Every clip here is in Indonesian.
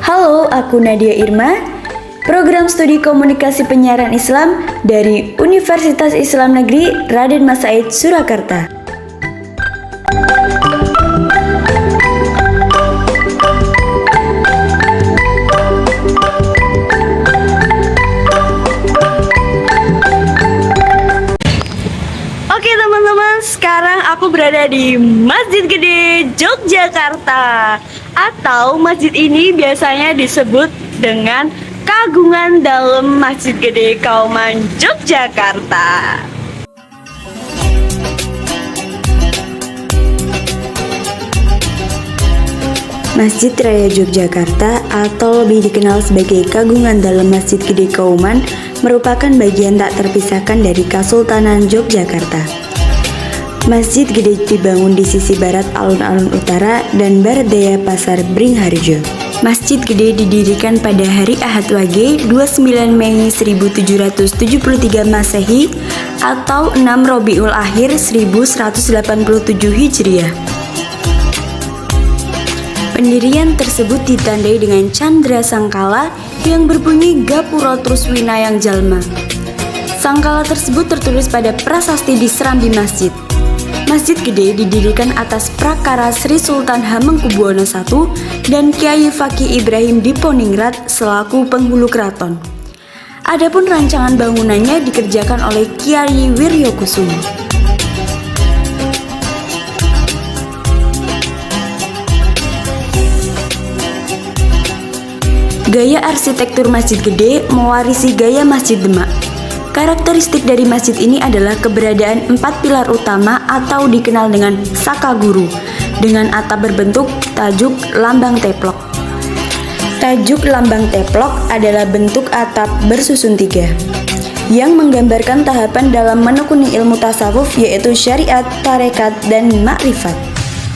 Halo, aku Nadia Irma, program studi komunikasi penyiaran Islam dari Universitas Islam Negeri Raden Mas Said Surakarta. Oke teman-teman, sekarang aku berada di Masjid Gede Yogyakarta. Atau masjid ini biasanya disebut dengan Kagungan Dalem Masjid Gede Kauman Yogyakarta. Masjid Raya Yogyakarta atau lebih dikenal sebagai Kagungan Dalem Masjid Gede Kauman merupakan bagian tak terpisahkan dari Kesultanan Yogyakarta. Masjid Gede dibangun di sisi barat alun-alun utara dan barat daya Pasar Beringharjo. Masjid Gede didirikan pada hari Ahad Wage 29 Mei 1773 Masehi atau 6 Robiul Akhir 1187 Hijriah. Pendirian tersebut ditandai dengan candra sangkala yang berbunyi Gapura Truswina yang jalma. Sangkala tersebut tertulis pada prasasti di serambi masjid. Masjid Gede didirikan atas prakara Sri Sultan Hamengkubuwono I dan Kiai Fakih Ibrahim Diponingrat selaku penghulu keraton. Adapun rancangan bangunannya dikerjakan oleh Kiai Wiryokusumo. Gaya arsitektur Masjid Gede mewarisi gaya Masjid Demak. Karakteristik dari masjid ini adalah keberadaan 4 pilar utama atau dikenal dengan saka guru dengan atap berbentuk tajuk lambang teplok. Tajuk lambang teplok adalah bentuk atap bersusun 3 yang menggambarkan tahapan dalam menekuni ilmu tasawuf yaitu syariat, tarekat, dan makrifat.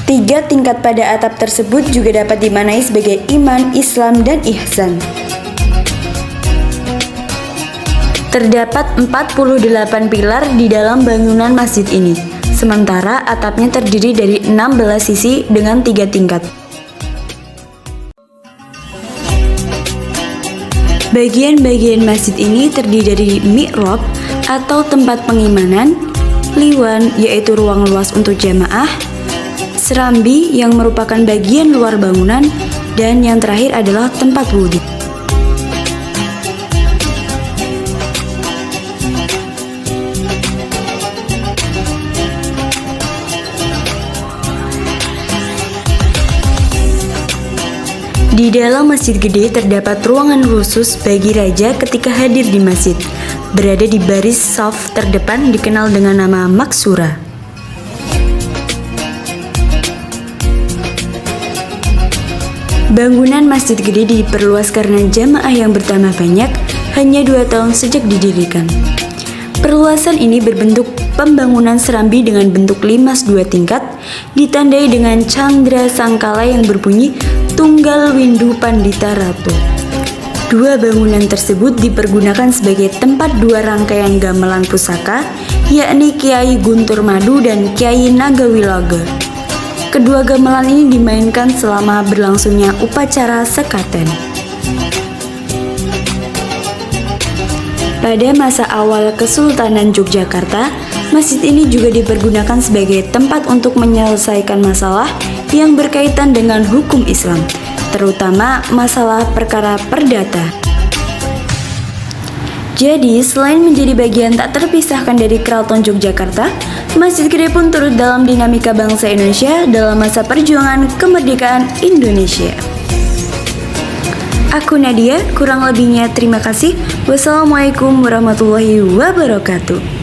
3 tingkat pada atap tersebut juga dapat dimaknai sebagai iman, Islam, dan ihsan. Terdapat 48 pilar di dalam bangunan masjid ini, sementara atapnya terdiri dari 16 sisi dengan 3 tingkat. Bagian-bagian masjid ini terdiri dari mi'rab atau tempat pengimanan, liwan yaitu ruang luas untuk jamaah, serambi yang merupakan bagian luar bangunan, dan yang terakhir adalah tempat wudhu. Di dalam Masjid Gede terdapat ruangan khusus bagi raja ketika hadir di masjid. Berada di baris shaf terdepan dikenal dengan nama Maksura. Bangunan Masjid Gede diperluas karena jamaah yang bertambah banyak hanya 2 tahun sejak didirikan. Perluasan ini berbentuk pembangunan serambi dengan bentuk limas 2 tingkat, ditandai dengan candra sangkala yang berbunyi Tunggal Windu Pandita Ratu. 2 bangunan tersebut dipergunakan sebagai tempat 2 rangkaian gamelan pusaka, yakni Kiai Guntur Madu dan Kiai Nagawilaga. Kedua gamelan ini dimainkan selama berlangsungnya upacara sekaten. Pada masa awal Kesultanan Yogyakarta, masjid ini juga dipergunakan sebagai tempat untuk menyelesaikan masalah yang berkaitan dengan hukum Islam, terutama masalah perkara perdata. Jadi, selain menjadi bagian tak terpisahkan dari Keraton Yogyakarta, Masjid Gede pun turut dalam dinamika bangsa Indonesia dalam masa perjuangan kemerdekaan Indonesia. Aku Nadia, kurang lebihnya terima kasih. Wassalamualaikum warahmatullahi wabarakatuh.